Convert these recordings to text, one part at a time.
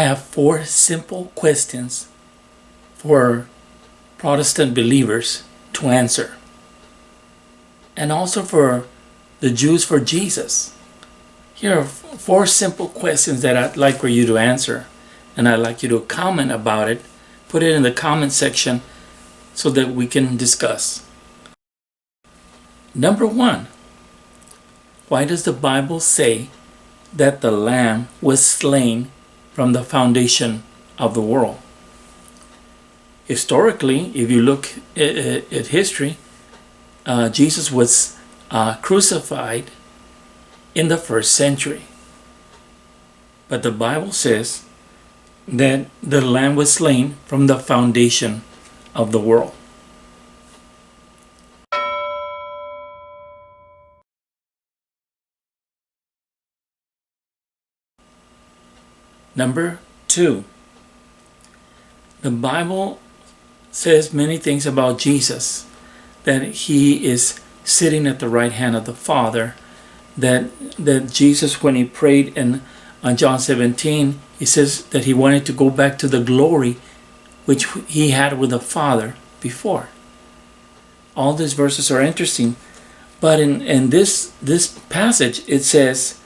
have 4 simple questions for Protestant believers to answer, and also for the Jews for Jesus. Here are 4 simple questions that I'd like for you to answer, and I'd like you to comment about it. Put it in the comment section so that we can discuss. Number 1, why does the Bible say that the Lamb was slain from the foundation of the world? Historically, if you look at history, Jesus was crucified in the 1st century. But the Bible says that the Lamb was slain from the foundation of the world. Number 2, the Bible says many things about Jesus, that he is sitting at the right hand of the Father, that Jesus, when he prayed in John 17, he says that he wanted to go back to the glory which he had with the Father before. All these verses are interesting, but in this passage it says,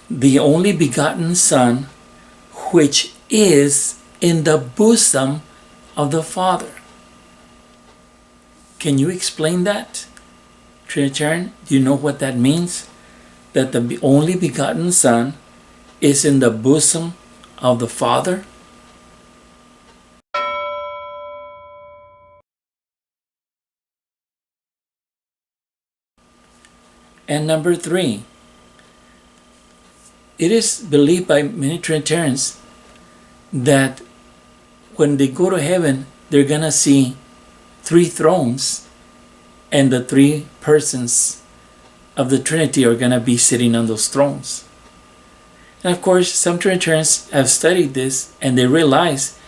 the only begotten Son, which is in the bosom of the Father. Can you explain that, Trinitarian? Do you know what that means? That the only begotten Son is in the bosom of the Father? And number 3, it is believed by many Trinitarians that when they go to heaven, they're going to see 3 thrones, and the 3 persons of the Trinity are going to be sitting on those thrones. And of course, some Trinitarians have studied this, and they realize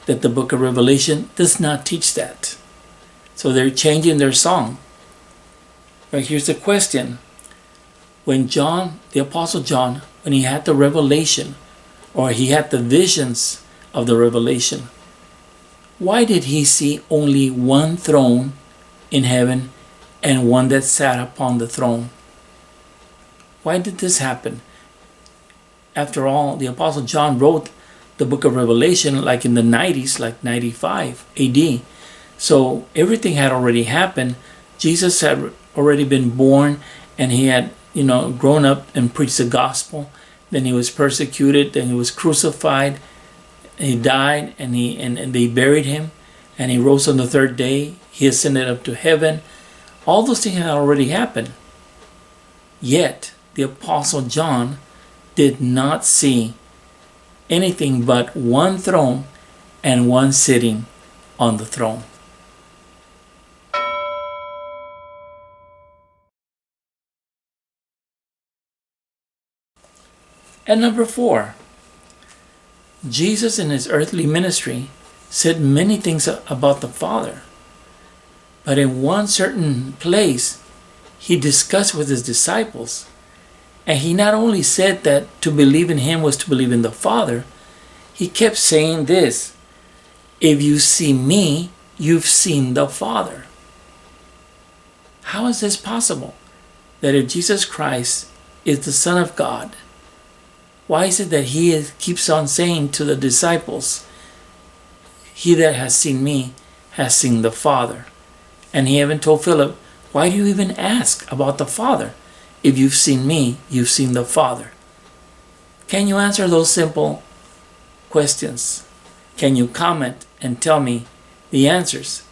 that the book of Revelation does not teach that. So they're changing their song. But here's the question. When John, the Apostle John, when he had the revelation, or he had the visions of the revelation, why did he see only one throne in heaven and one that sat upon the throne? Why did this happen? After all, the Apostle John wrote the book of Revelation like in the 90s, like 95 AD. So everything had already happened. Jesus had already been born, and he had grown up and preached the gospel. Then he was persecuted, then he was crucified, he died, and they buried him, and he rose on the 3rd day. He ascended up to heaven. All those things had already happened. Yet the Apostle John did not see anything but one throne and one sitting on the throne. And number 4, Jesus in his earthly ministry said many things about the Father. But in one certain place, he discussed with his disciples, and he not only said that to believe in him was to believe in the Father, he kept saying this: if you see me, you've seen the Father. How is this possible? That if Jesus Christ is the Son of God, why is it that he keeps on saying to the disciples, he that has seen me has seen the Father? And he even told Philip, why do you even ask about the Father? If you've seen me, you've seen the Father. Can you answer those simple questions? Can you comment and tell me the answers?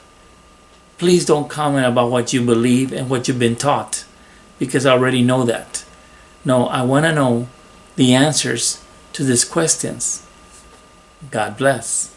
Please don't comment about what you believe and what you've been taught, because I already know that. No, I want to know the answers to these questions. God bless.